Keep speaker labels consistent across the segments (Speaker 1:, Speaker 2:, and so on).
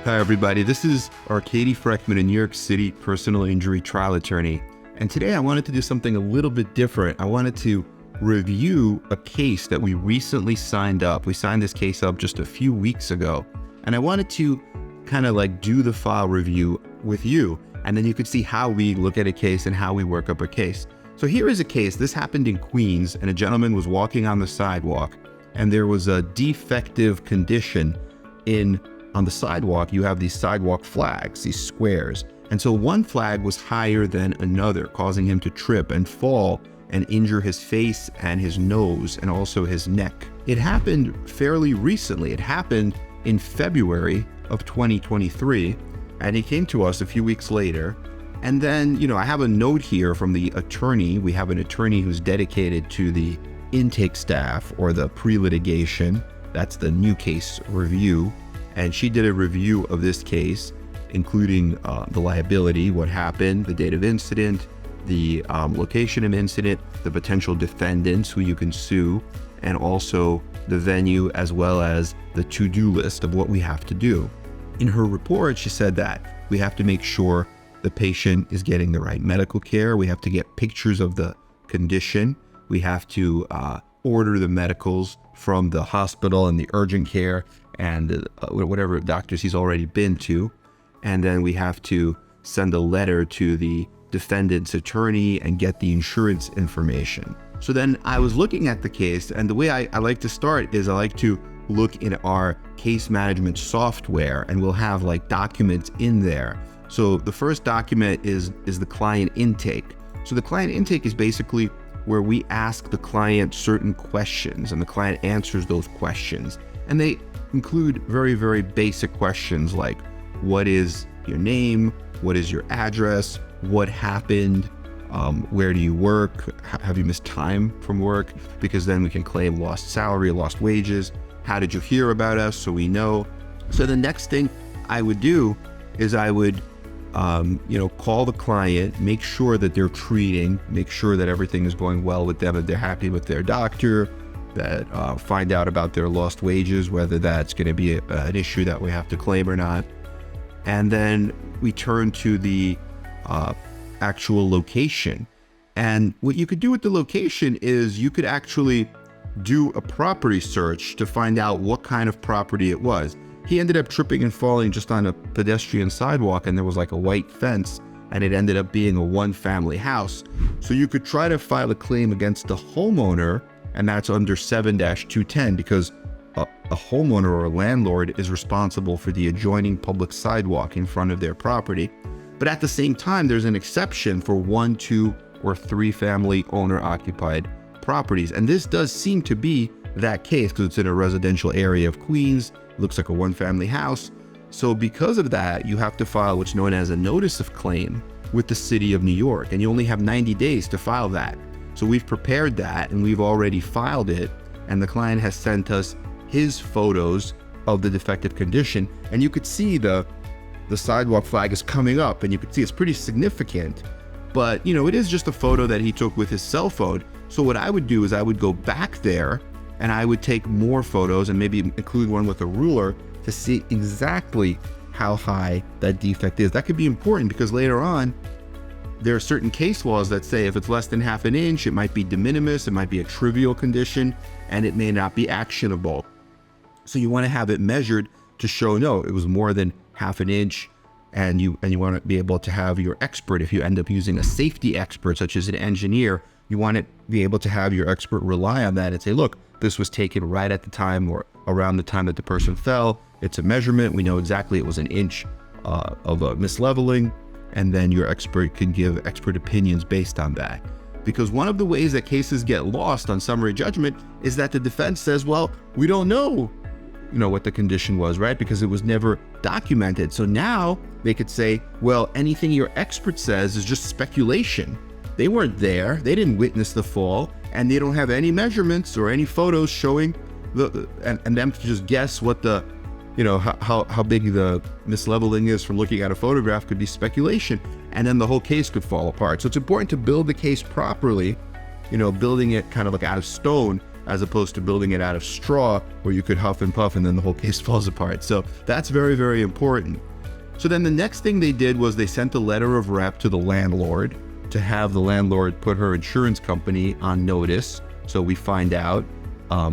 Speaker 1: Hi everybody, this is Arkady Frekhtman, a New York City personal injury trial attorney. And today I wanted to do something a little bit different. I wanted to review a case that we recently signed up. We signed this case up just a few weeks ago. And I wanted to kind of like do the file review with you. And then you could see how we look at a case and how we work up a case. So here is a case. This happened in Queens, and a gentleman was walking on the sidewalk, and there was a defective condition on the sidewalk. You have these sidewalk flags, these squares. And so one flag was higher than another, causing him to trip and fall and injure his face and his nose and also his neck. It happened fairly recently. It happened in February of 2023, and he came to us a few weeks later. And then, I have a note here from the attorney. We have an attorney who's dedicated to the intake staff or the pre-litigation. That's the new case review. And she did a review of this case, including the liability, what happened, the date of incident, the location of incident, the potential defendants who you can sue, and also the venue, as well as the to-do list of what we have to do. In her report, she said that we have to make sure the patient is getting the right medical care. We have to get pictures of the condition. We have to order the medicals from the hospital and the urgent care and whatever doctors he's already been to. And then we have to send a letter to the defendant's attorney and get the insurance information. So then I was looking at the case, and the way I like to start is I like to look in our case management software, and we'll have like documents in there. So the first document is the client intake. So the client intake is basically where we ask the client certain questions, and the client answers those questions. And they include very, very basic questions like, what is your name? What is your address? What happened? Where do you work? Have you missed time from work? Because then we can claim lost salary, lost wages. How did you hear about us? So we know. So the next thing I would do is I would call the client, make sure that they're treating, make sure that everything is going well with them, that they're happy with their doctor, that find out about their lost wages, whether that's going to be an issue that we have to claim or not. And then we turn to the actual location. And what you could do with the location is you could actually do a property search to find out what kind of property it was. He ended up tripping and falling just on a pedestrian sidewalk, and there was like a white fence, and it ended up being a one-family house. So you could try to file a claim against the homeowner, and that's under 7-210, because a homeowner or a landlord is responsible for the adjoining public sidewalk in front of their property. But at the same time, there's an exception for 1, 2, or 3 family owner-occupied properties. And this does seem to be that case because it's in a residential area of Queens. It looks like a one-family house. So because of that, you have to file what's known as a notice of claim with the city of New York, and you only have 90 days to file that. So we've prepared that, and we've already filed it, and the client has sent us his photos of the defective condition, and you could see the sidewalk flag is coming up, and you could see it's pretty significant. But it is just a photo that he took with his cell phone. So what I would do is I would go back there and I would take more photos and maybe include one with a ruler to see exactly how high that defect is. That could be important because later on, there are certain case laws that say if it's less than half an inch, it might be de minimis, it might be a trivial condition, and it may not be actionable. So you want to have it measured to show, no, it was more than half an inch, and you want to be able to have your expert, if you end up using a safety expert, such as an engineer, you want to be able to have your expert rely on that and say, look, this was taken right at the time or around the time that the person fell. It's a measurement. We know exactly it was an inch of a misleveling. And then your expert can give expert opinions based on that. Because one of the ways that cases get lost on summary judgment is that the defense says, well, we don't know, what the condition was, right? Because it was never documented. So now they could say, well, anything your expert says is just speculation. They weren't there, they didn't witness the fall, and they don't have any measurements or any photos showing and them to just guess what the, how big the misleveling is from looking at a photograph could be speculation, and then the whole case could fall apart. So it's important to build the case properly, building it kind of like out of stone as opposed to building it out of straw where you could huff and puff and then the whole case falls apart. So that's very, very important. So then the next thing they did was they sent a letter of rep to the landlord to have the landlord put her insurance company on notice. So we find out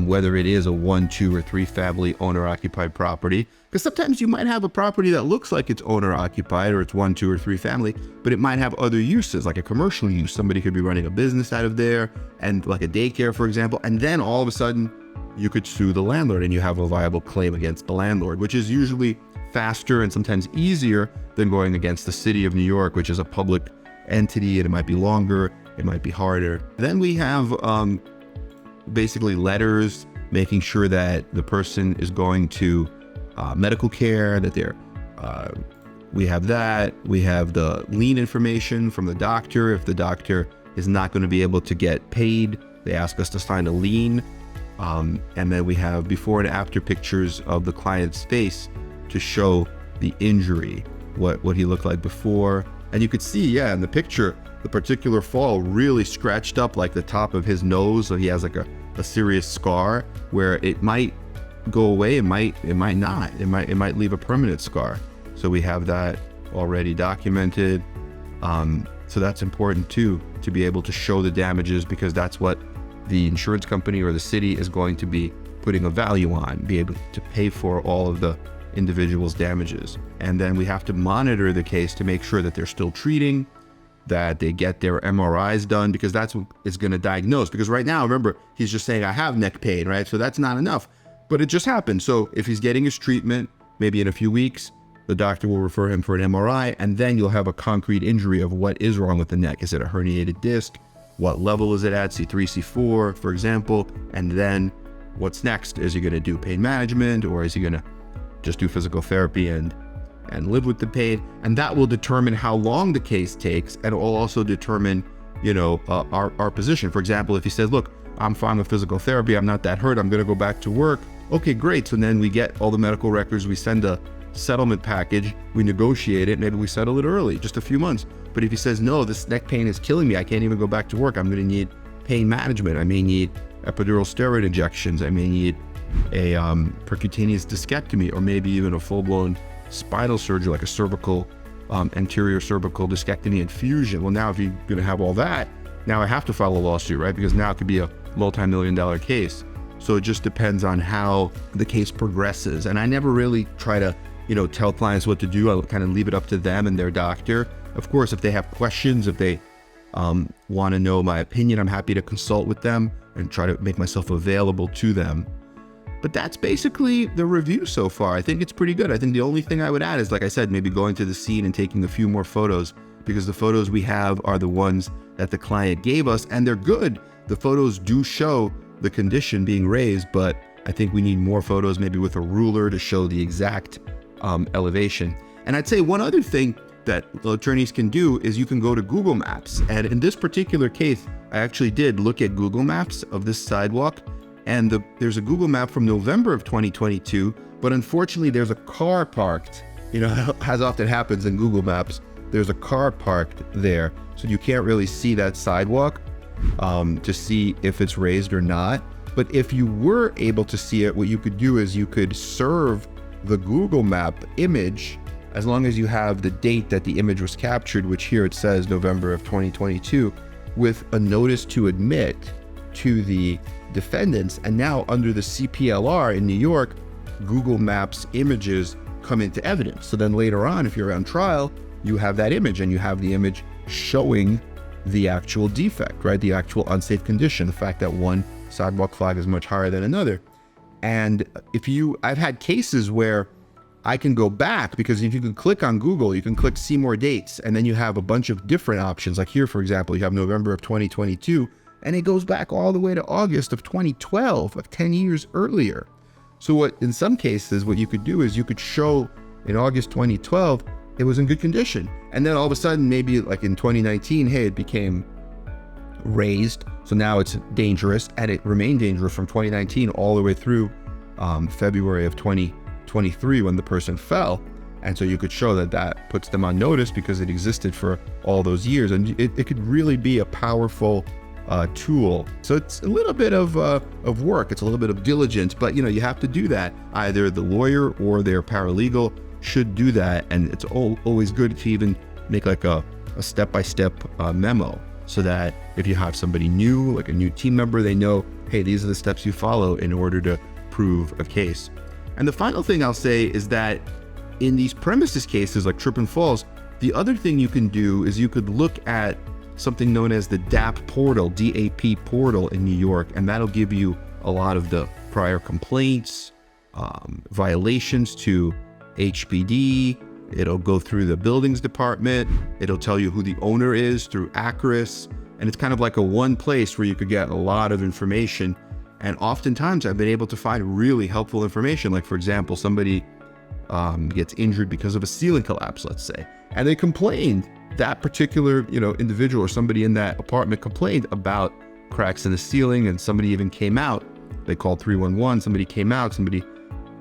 Speaker 1: whether it is a 1, 2, or 3 family owner-occupied property. Because sometimes you might have a property that looks like it's owner-occupied or it's 1, 2, or 3 family, but it might have other uses, like a commercial use. Somebody could be running a business out of there, and like a daycare, for example. And then all of a sudden, you could sue the landlord and you have a viable claim against the landlord, which is usually faster and sometimes easier than going against the city of New York, which is a public entity, and it might be longer, it might be harder. Then we have basically letters making sure that the person is going to medical care, that they're we have that. We have the lien information from the doctor. If the doctor is not going to be able to get paid, they ask us to sign a lien. And then we have before and after pictures of the client's face to show the injury, what he looked like before. And you could see, yeah, in the picture, the particular fall really scratched up like the top of his nose. So he has like a serious scar where it might go away. It might not. It might leave a permanent scar. So we have that already documented. So that's important too, to be able to show the damages, because that's what the insurance company or the city is going to be putting a value on, be able to pay for all of the individual's damages. And then we have to monitor the case to make sure that they're still treating, that they get their MRIs done, because that's what is going to diagnose. Because right now, remember, he's just saying, I have neck pain, right? So that's not enough, but it just happened. So if he's getting his treatment, maybe in a few weeks, the doctor will refer him for an MRI, and then you'll have a concrete injury of what is wrong with the neck. Is it a herniated disc? What level is it at? C3, C4, for example. And then what's next? Is he going to do pain management, or is he going to just do physical therapy and live with the pain? And that will determine how long the case takes, and it will also determine, our position. For example, if he says, look, I'm fine with physical therapy, I'm not that hurt, I'm going to go back to work. Okay, great. So then we get all the medical records, we send a settlement package, we negotiate it, maybe we settle it early, just a few months. But if he says, no, this neck pain is killing me, I can't even go back to work, I'm going to need pain management, I may need epidural steroid injections, I may need a percutaneous discectomy, or maybe even a full-blown spinal surgery, like a cervical, anterior cervical discectomy and fusion. Well, now if you're going to have all that, now I have to file a lawsuit, right? Because now it could be a multi-million-dollar case. So it just depends on how the case progresses. And I never really try to, tell clients what to do. I kind of leave it up to them and their doctor. Of course, if they have questions, if they want to know my opinion, I'm happy to consult with them and try to make myself available to them. But that's basically the review so far. I think it's pretty good. I think the only thing I would add is, like I said, maybe going to the scene and taking a few more photos, because the photos we have are the ones that the client gave us, and they're good. The photos do show the condition being raised, but I think we need more photos, maybe with a ruler to show the exact elevation. And I'd say one other thing that the attorneys can do is you can go to Google Maps. And in this particular case, I actually did look at Google Maps of this sidewalk, and there's a Google map from November of 2022, but unfortunately there's a car parked, as often happens in Google Maps, there's a car parked there. So you can't really see that sidewalk to see if it's raised or not. But if you were able to see it, what you could do is you could serve the Google map image, as long as you have the date that the image was captured, which here it says November of 2022, with a notice to admit to the defendants. And now under the CPLR in New York, Google Maps images come into evidence. So then later on, if you're on trial, you have that image, and you have the image showing the actual defect, right? The actual unsafe condition, the fact that one sidewalk flag is much higher than another. And I've had cases where I can go back, because if you can click on Google, you can click see more dates, and then you have a bunch of different options. Like here, for example, you have November of 2022, and it goes back all the way to August of 2012, of 10 years earlier. So in some cases, what you could do is you could show in August 2012, it was in good condition. And then all of a sudden, maybe like in 2019, hey, it became raised. So now it's dangerous, and it remained dangerous from 2019 all the way through February of 2023 when the person fell. And so you could show that puts them on notice, because it existed for all those years. And it could really be a powerful tool. So it's a little bit of work. It's a little bit of diligence, but you have to do that. Either the lawyer or their paralegal should do that. And it's always good to even make like a step-by-step memo, so that if you have somebody new, like a new team member, they know, hey, these are the steps you follow in order to prove a case. And the final thing I'll say is that in these premises cases like trip and falls, the other thing you can do is you could look at something known as the DAP Portal, DAP Portal in New York, and that'll give you a lot of the prior complaints, violations to HPD. It'll go through the buildings department. It'll tell you who the owner is through ACRIS. And it's kind of like a one place where you could get a lot of information. And oftentimes I've been able to find really helpful information. Like, for example, somebody gets injured because of a ceiling collapse, let's say, and they complained. That particular, individual or somebody in that apartment complained about cracks in the ceiling, and somebody even came out. They called 311. Somebody came out. Somebody,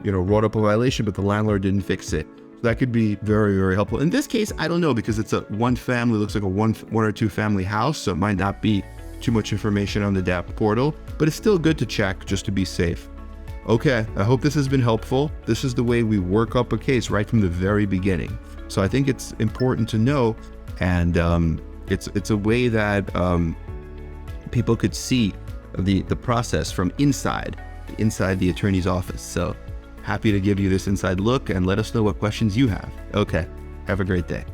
Speaker 1: wrote up a violation, but the landlord didn't fix it. So that could be very, very helpful. In this case, I don't know, because it's a one family, looks like a one or two family house, so it might not be too much information on the DAP portal, but it's still good to check just to be safe. Okay, I hope this has been helpful. This is the way we work up a case right from the very beginning. So I think it's important to know, and it's a way that people could see the process from inside the attorney's office. So happy to give you this inside look, and let us know what questions you have. Okay, have a great day.